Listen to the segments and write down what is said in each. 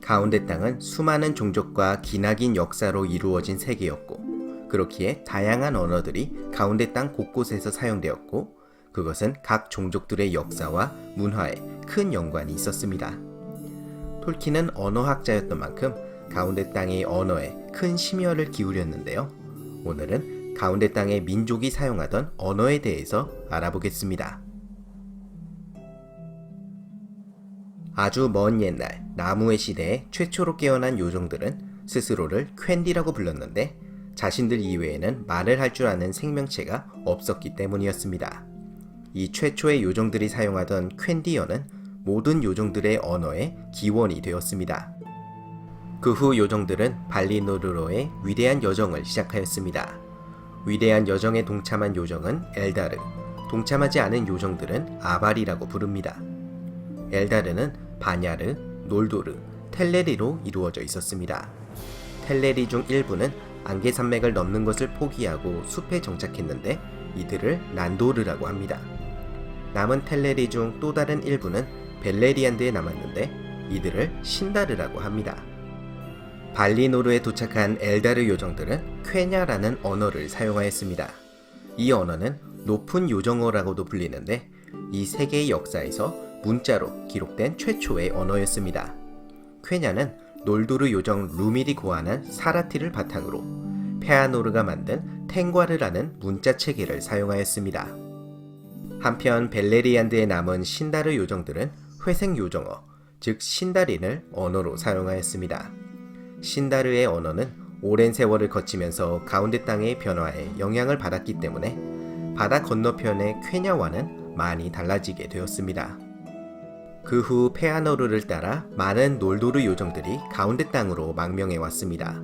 가운데 땅은 수많은 종족과 기나긴 역사로 이루어진 세계였고, 그렇기에 다양한 언어들이 가운데 땅 곳곳에서 사용되었고, 그것은 각 종족들의 역사와 문화에 큰 연관이 있었습니다. 톨킨은 언어학자였던 만큼 가운데 땅의 언어에 큰 심혈을 기울였는데요. 오늘은 가운데 땅의 민족이 사용하던 언어에 대해서 알아보겠습니다. 아주 먼 옛날 나무의 시대에 최초로 깨어난 요정들은 스스로를 퀸디라고 불렀는데, 자신들 이외에는 말을 할 줄 아는 생명체가 없었기 때문이었습니다. 이 최초의 요정들이 사용하던 퀸디어는 모든 요정들의 언어의 기원이 되었습니다. 그 후 요정들은 발리노르로의 위대한 여정을 시작하였습니다. 위대한 여정에 동참한 요정은 엘다르, 동참하지 않은 요정들은 아발이라고 부릅니다. 엘다르는 바냐르, 놀도르, 텔레리로 이루어져 있었습니다. 텔레리 중 일부는 안개산맥을 넘는 것을 포기하고 숲에 정착했는데 이들을 난도르라고 합니다. 남은 텔레리 중 또 다른 일부는 벨레리안드에 남았는데 이들을 신다르라고 합니다. 발리노르에 도착한 엘다르 요정들은 쾌냐라는 언어를 사용하였습니다. 이 언어는 높은 요정어라고도 불리는데 이 세계의 역사에서 문자로 기록된 최초의 언어였습니다. 쾌냐는 놀도르 요정 루밀이 고안한 사라티를 바탕으로 페아노르가 만든 탱과르라는 문자 체계를 사용하였습니다. 한편 벨레리안드에 남은 신다르 요정들은 회색 요정어, 즉 신다린을 언어로 사용하였습니다. 신다르의 언어는 오랜 세월을 거치면서 가운데 땅의 변화에 영향을 받았기 때문에 바다 건너편의 쾌냐와는 많이 달라지게 되었습니다. 그 후 페아노르를 따라 많은 놀도르 요정들이 가운데 땅으로 망명해 왔습니다.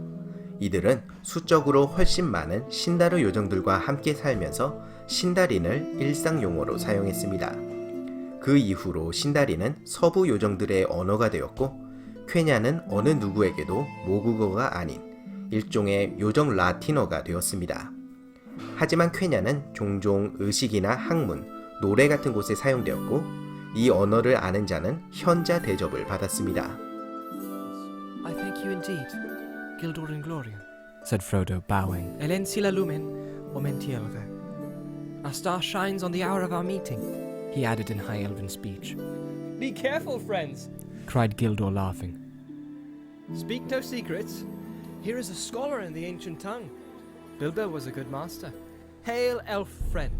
이들은 수적으로 훨씬 많은 신다르 요정들과 함께 살면서 신다린을 일상 용어로 사용했습니다. 그 이후로 신다린은 서부 요정들의 언어가 되었고, 쾌냐는 어느 누구에게도 모국어가 아닌 일종의 요정 라틴어가 되었습니다. 하지만 쾌냐는 종종 의식이나 학문, 노래 같은 곳에 사용되었고, 이 언어를 아는 자는 현자 대접을 받았습니다. I thank you indeed, Gildor and Gloria, said Frodo, bowing. Elen sila lumen, omentielve. Our star shines on the hour of our meeting, he added in High Elven speech. Be careful, friends. Cried Gildor, laughing. Speak no secrets. Here is a scholar in the ancient tongue. Bilbo was a good master. Hail, elf friend,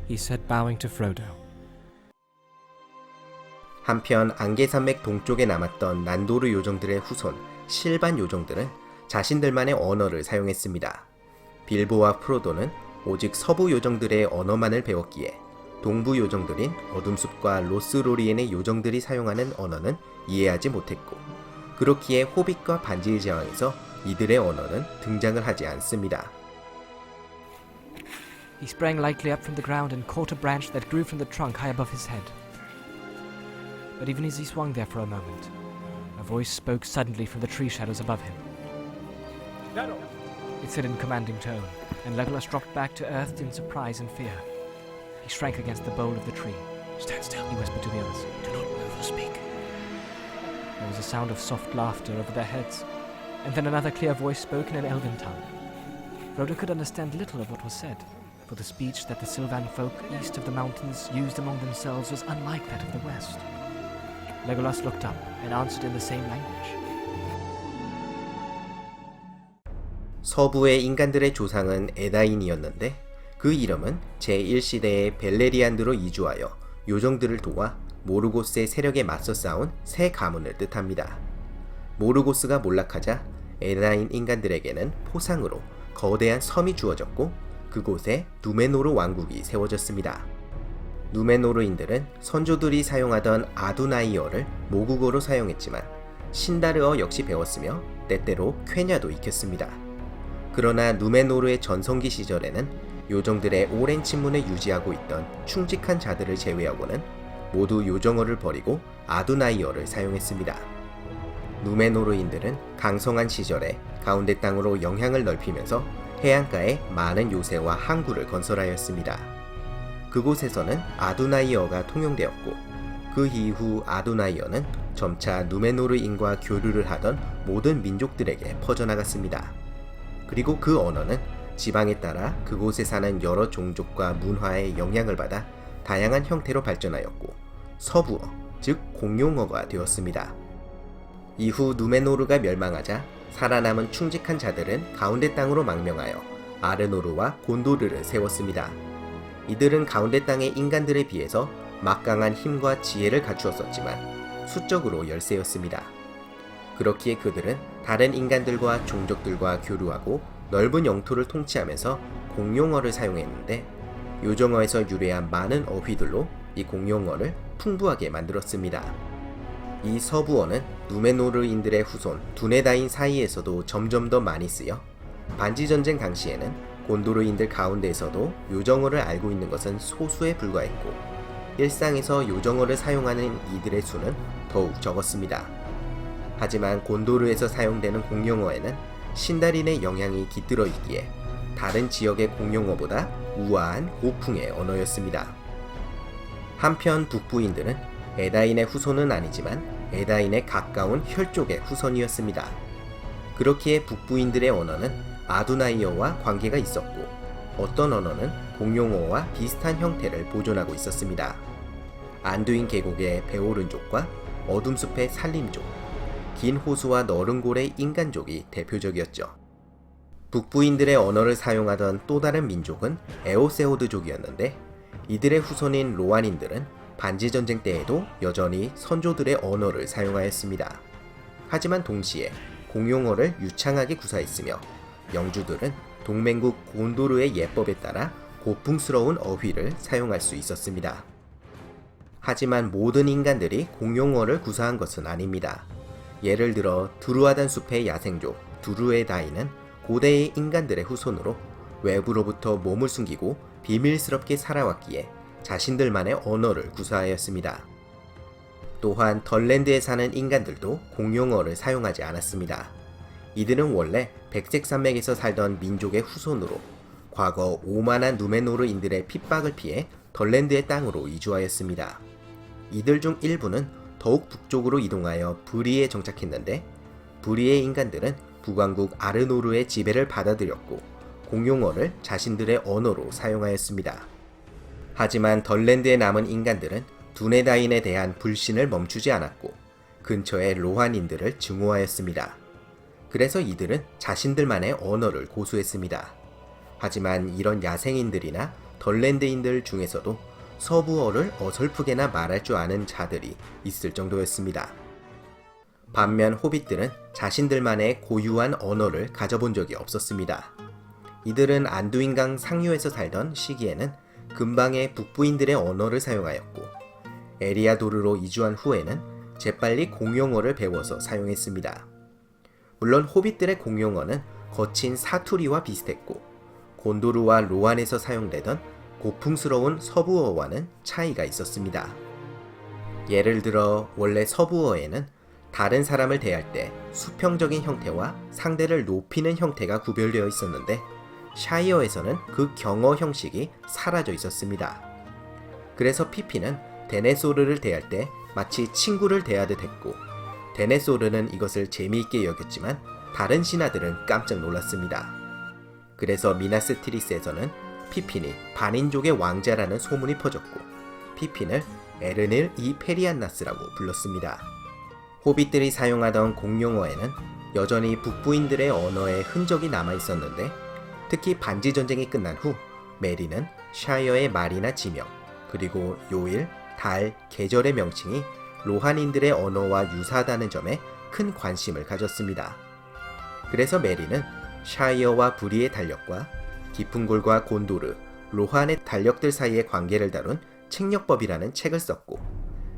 he said, bowing to Frodo. 한편 안개산맥 동쪽에 남았던 난도르 요정들의 후손 실반 요정들은 자신들만의 언어를 사용했습니다. 빌보와 프로도는 오직 서부 요정들의 언어만을 배웠기에 동부 요정들인 어둠숲과 로스로리엔의 요정들이 사용하는 언어는 이해하지 못했고, 그렇기에 호빗과 반지의 제왕에서 이들의 언어는 등장을 하지 않습니다. He sprang lightly up from the ground and caught a branch that grew from the trunk high above his head. But even as he swung there for a moment, a voice spoke suddenly from the tree shadows above him. Shadow. It said in commanding tone, and Legolas dropped back to earth in surprise and fear. He shrank against the bole of the tree. Stand still, he whispered to the others. Do not move or speak. There was a sound of soft laughter over their heads, and then another clear voice spoke in an elven tongue. Frodo could understand little of what was said, for the speech that the Sylvan folk east of the mountains used among themselves was unlike that of the west. Legolas looked up and answered in the same language. 서부의 인간들의 조상은 에다인이었는데 그 이름은 제1시대의 벨레리안드로 이주하여 요정들을 도와 모르고스의 세력에 맞서 싸운 새 가문을 뜻합니다. 모르고스가 몰락하자 에다인 인간들에게는 포상으로 거대한 섬이 주어졌고, 그곳에 누메노르 왕국이 세워졌습니다. 누메노르인들은 선조들이 사용하던 아두나이어를 모국어로 사용했지만 신다르어 역시 배웠으며 때때로 쾌냐도 익혔습니다. 그러나 누메노르의 전성기 시절에는 요정들의 오랜 친문을 유지하고 있던 충직한 자들을 제외하고는 모두 요정어를 버리고 아두나이어를 사용했습니다. 누메노르인들은 강성한 시절에 가운데 땅으로 영향을 넓히면서 해안가에 많은 요새와 항구를 건설하였습니다. 그곳에서는 아두나이어가 통용되었고, 그 그 이후 아두나이어는 점차 누메노르인과 교류를 하던 모든 민족들에게 퍼져나갔습니다. 그리고 그 언어는 지방에 따라 그곳에 사는 여러 종족과 문화의 영향을 받아 다양한 형태로 발전하였고 서부어, 즉 공용어가 되었습니다. 이후 누메노르가 멸망하자 살아남은 충직한 자들은 가운데 땅으로 망명하여 아르노르와 곤도르를 세웠습니다. 이들은 가운데 땅의 인간들에 비해서 막강한 힘과 지혜를 갖추었었지만 수적으로 열세였습니다. 그렇기에 그들은 다른 인간들과 종족들과 교류하고 넓은 영토를 통치하면서 공용어를 사용했는데 요정어에서 유래한 많은 어휘들로 이 공용어를 풍부하게 만들었습니다. 이 서부어는 누메노르인들의 후손 두네다인 사이에서도 점점 더 많이 쓰여 반지전쟁 당시에는 곤도르인들 가운데에서도 요정어를 알고 있는 것은 소수에 불과했고 일상에서 요정어를 사용하는 이들의 수는 더욱 적었습니다. 하지만 곤도르에서 사용되는 공용어에는 신달인의 영향이 깃들어 있기에 다른 지역의 공용어보다 우아한 고풍의 언어였습니다. 한편 북부인들은 에다인의 후손은 아니지만 에다인의 가까운 혈족의 후손이었습니다. 그렇기에 북부인들의 언어는 아두나이어와 관계가 있었고 어떤 언어는 공용어와 비슷한 형태를 보존하고 있었습니다. 안두인 계곡의 배오른족과 어둠숲의 산림족, 긴 호수와 너른 골의 인간족이 대표적이었죠. 북부인들의 언어를 사용하던 또 다른 민족은 에오세오드족이었는데 이들의 후손인 로안인들은 반지전쟁 때에도 여전히 선조들의 언어를 사용하였습니다. 하지만 동시에 공용어를 유창하게 구사했으며 영주들은 동맹국 곤도르의 예법에 따라 고풍스러운 어휘를 사용할 수 있었습니다. 하지만 모든 인간들이 공용어를 구사한 것은 아닙니다. 예를 들어 두루아단 숲의 야생족 두루에다이는 고대의 인간들의 후손으로 외부로부터 몸을 숨기고 비밀스럽게 살아왔기에 자신들만의 언어를 구사하였습니다. 또한 덜랜드에 사는 인간들도 공용어를 사용하지 않았습니다. 이들은 원래 백색산맥에서 살던 민족의 후손으로 과거 오만한 누메노르인들의 핍박을 피해 덜랜드의 땅으로 이주하였습니다. 이들 중 일부는 더욱 북쪽으로 이동하여 브리에 정착했는데 브리의 인간들은 북왕국 아르노르의 지배를 받아들였고 공용어를 자신들의 언어로 사용하였습니다. 하지만 덜랜드에 남은 인간들은 두네다인에 대한 불신을 멈추지 않았고 근처의 로한인들을 증오하였습니다. 그래서 이들은 자신들만의 언어를 고수했습니다. 하지만 이런 야생인들이나 덜랜드인들 중에서도 서부어를 어설프게나 말할 줄 아는 자들이 있을 정도였습니다. 반면 호빗들은 자신들만의 고유한 언어를 가져본 적이 없었습니다. 이들은 안두인강 상류에서 살던 시기에는 근방의 북부인들의 언어를 사용하였고 에리아도르로 이주한 후에는 재빨리 공용어를 배워서 사용했습니다. 물론 호빗들의 공용어는 거친 사투리와 비슷했고 곤도르와 로안에서 사용되던 고풍스러운 서부어와는 차이가 있었습니다. 예를 들어 원래 서부어에는 다른 사람을 대할 때 수평적인 형태와 상대를 높이는 형태가 구별되어 있었는데 샤이어에서는 그 경어 형식이 사라져 있었습니다. 그래서 피피는 데네소르를 대할 때 마치 친구를 대하듯 했고 데네소르는 이것을 재미있게 여겼지만 다른 신하들은 깜짝 놀랐습니다. 그래서 미나스티리스에서는 피핀이 반인족의 왕자라는 소문이 퍼졌고 피핀을 에르닐 이 페리안나스라고 불렀습니다. 호빗들이 사용하던 공용어에는 여전히 북부인들의 언어의 흔적이 남아있었는데 특히 반지전쟁이 끝난 후 메리는 샤이어의 말이나 지명 그리고 요일, 달, 계절의 명칭이 로한인들의 언어와 유사하다는 점에 큰 관심을 가졌습니다. 그래서 메리는 샤이어와 브리의 달력과 깊은 골과 곤도르, 로한의 달력들 사이의 관계를 다룬 책력법이라는 책을 썼고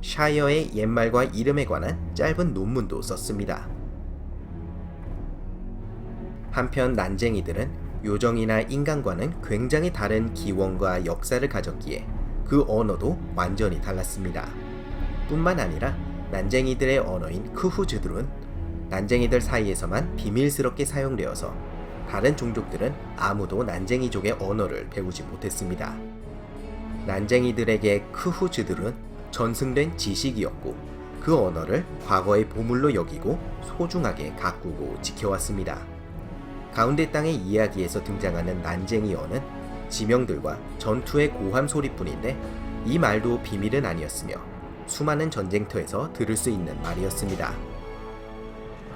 샤이어의 옛말과 이름에 관한 짧은 논문도 썼습니다. 한편 난쟁이들은 요정이나 인간과는 굉장히 다른 기원과 역사를 가졌기에 그 언어도 완전히 달랐습니다. 뿐만 아니라 난쟁이들의 언어인 크후즈들은 난쟁이들 사이에서만 비밀스럽게 사용되어서 다른 종족들은 아무도 난쟁이족의 언어를 배우지 못했습니다. 난쟁이들에게 크후즈들은 전승된 지식이었고 그 언어를 과거의 보물로 여기고 소중하게 가꾸고 지켜왔습니다. 가운데 땅의 이야기에서 등장하는 난쟁이어는 지명들과 전투의 고함 소리뿐인데 이 말도 비밀은 아니었으며 수많은 전쟁터에서 들을 수 있는 말이었습니다.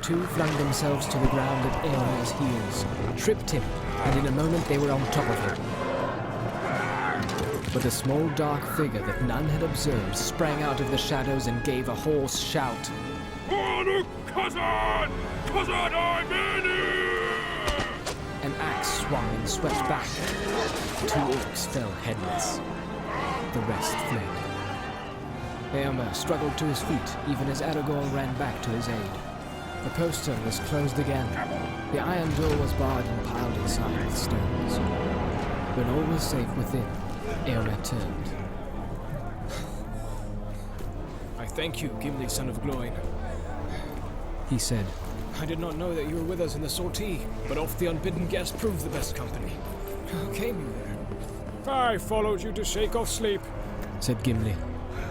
Two flung themselves to the ground at Eomer's heels, tripped him, and in a moment they were on top of him. But a small dark figure that none had observed sprang out of the shadows and gave a hoarse shout. An axe swung and swept back. The two orcs fell headless. The rest fled. Eomer struggled to his feet even as Aragorn ran back to his aid. The postern was closed again. The iron door was barred and piled inside with stones. When all was safe within, Eomer turned. I thank you, Gimli, son of Gloin. He said, I did not know that you were with us in the sortie, but oft the unbidden guest proved the best company. How came you there? I followed you to shake off sleep, said Gimli.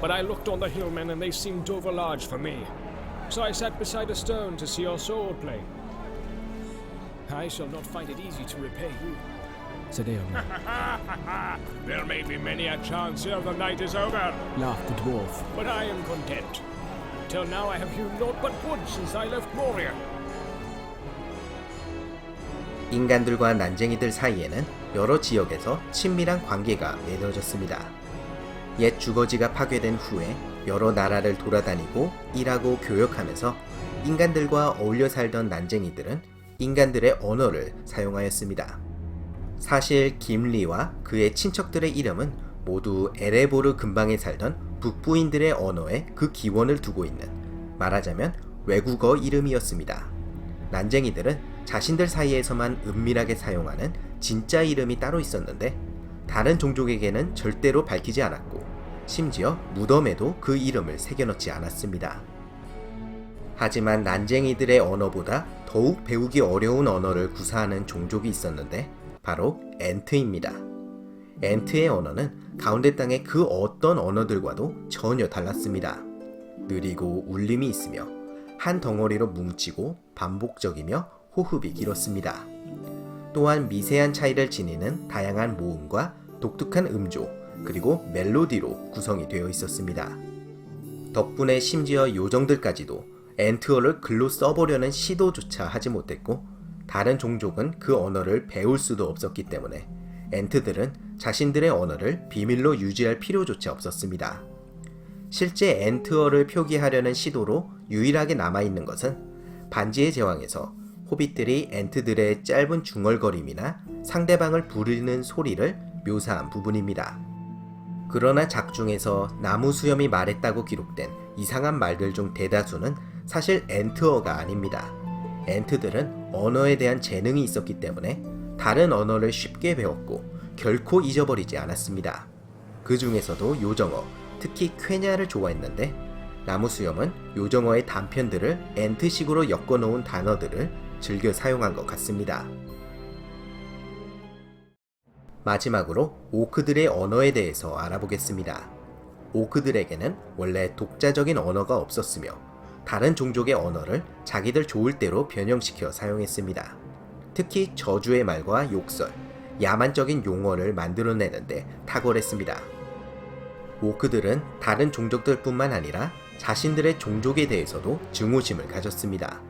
but I looked on the hillmen and they seemed over large for me. So I sat beside a stone to see your sword play. I shall not find it easy to repay you. Said Eomer, There may be many a chance ere the night is over, laughed the dwarf. but I am content. Till now I have hewn naught but wood since I left Moria. 인간들과 난쟁이들 사이에는 여러 지역에서 친밀한 관계가 맺어졌습니다. 옛 주거지가 파괴된 후에 여러 나라를 돌아다니고 일하고 교역하면서 인간들과 어울려 살던 난쟁이들은 인간들의 언어를 사용하였습니다. 사실 김리와 그의 친척들의 이름은 모두 에레보르 근방에 살던 북부인들의 언어에 그 기원을 두고 있는, 말하자면 외국어 이름이었습니다. 난쟁이들은 자신들 사이에서만 은밀하게 사용하는 진짜 이름이 따로 있었는데 다른 종족에게는 절대로 밝히지 않았고 심지어 무덤에도 그 이름을 새겨넣지 않았습니다. 하지만 난쟁이들의 언어보다 더욱 배우기 어려운 언어를 구사하는 종족이 있었는데 바로 엔트입니다. 엔트의 언어는 가운데 땅의 그 어떤 언어들과도 전혀 달랐습니다. 느리고 울림이 있으며 한 덩어리로 뭉치고 반복적이며 호흡이 길었습니다. 또한 미세한 차이를 지니는 다양한 모음과 독특한 음조 그리고 멜로디로 구성이 되어 있었습니다. 덕분에 심지어 요정들까지도 엔트어를 글로 써보려는 시도조차 하지 못했고 다른 종족은 그 언어를 배울 수도 없었기 때문에 엔트들은 자신들의 언어를 비밀로 유지할 필요조차 없었습니다. 실제 엔트어를 표기하려는 시도로 유일하게 남아있는 것은 반지의 제왕에서 호빗들이 엔트들의 짧은 중얼거림이나 상대방을 부르는 소리를 묘사한 부분입니다. 그러나 작중에서 나무 수염이 말했다고 기록된 이상한 말들 중 대다수는 사실 엔트어가 아닙니다. 엔트들은 언어에 대한 재능이 있었기 때문에 다른 언어를 쉽게 배웠고 결코 잊어버리지 않았습니다. 그 중에서도 요정어, 특히 쾌냐를 좋아했는데 나무 수염은 요정어의 단편들을 엔트식으로 엮어놓은 단어들을 즐겨 사용한 것 같습니다. 마지막으로 오크들의 언어에 대해서 알아보겠습니다. 오크들에게는 원래 독자적인 언어가 없었으며 다른 종족의 언어를 자기들 좋을 대로 변형시켜 사용했습니다. 특히 저주의 말과 욕설, 야만적인 용어를 만들어내는데 탁월했습니다. 오크들은 다른 종족들뿐만 아니라 자신들의 종족에 대해서도 증오심을 가졌습니다.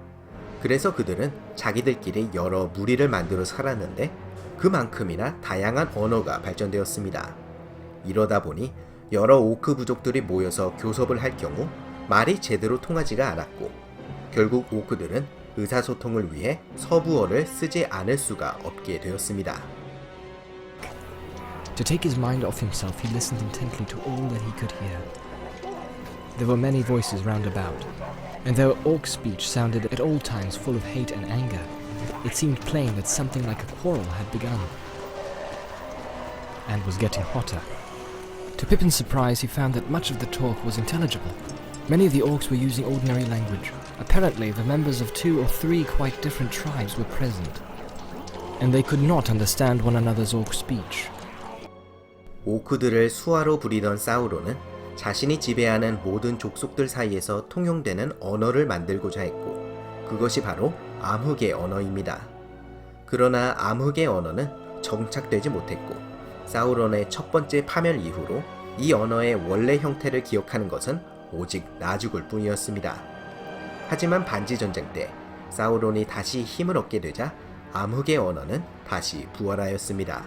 그래서 그들은 자기들끼리 여러 무리를 만들어 살았는데 그만큼이나 다양한 언어가 발전되었습니다. 이러다 보니 여러 오크 부족들이 모여서 교섭을 할 경우 말이 제대로 통하지가 않았고 결국 오크들은 의사소통을 위해 서부어를 쓰지 않을 수가 없게 되었습니다. To take his mind off himself, he listened intently to all that he could hear. There were many voices round about, and though orc speech sounded at all times full of hate and anger, it seemed plain that something like a quarrel had begun, and was getting hotter. To Pippin's surprise, he found that much of the talk was intelligible. Many of the orcs were using ordinary language. Apparently, the members of 2 or 3 quite different tribes were present, and they could not understand one another's orc speech. 오크들을 수하로 부리던 사우론은 자신이 지배하는 모든 족속들 사이에서 통용되는 언어를 만들고자 했고 그것이 바로 암흑의 언어입니다. 그러나 암흑의 언어는 정착되지 못했고 사우론의 첫 번째 파멸 이후로 이 언어의 원래 형태를 기억하는 것은 오직 나죽을 뿐이었습니다. 하지만 반지 전쟁 때 사우론이 다시 힘을 얻게 되자 암흑의 언어는 다시 부활하였습니다.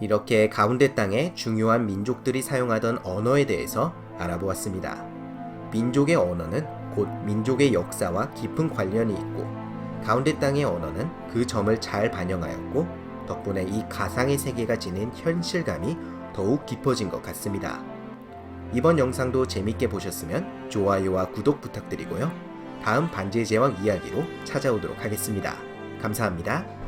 이렇게 가운데 땅의 중요한 민족들이 사용하던 언어에 대해서 알아보았습니다. 민족의 언어는 곧 민족의 역사와 깊은 관련이 있고 가운데 땅의 언어는 그 점을 잘 반영하였고 덕분에 이 가상의 세계가 지닌 현실감이 더욱 깊어진 것 같습니다. 이번 영상도 재밌게 보셨으면 좋아요와 구독 부탁드리고요. 다음 반지의 제왕 이야기로 찾아오도록 하겠습니다. 감사합니다.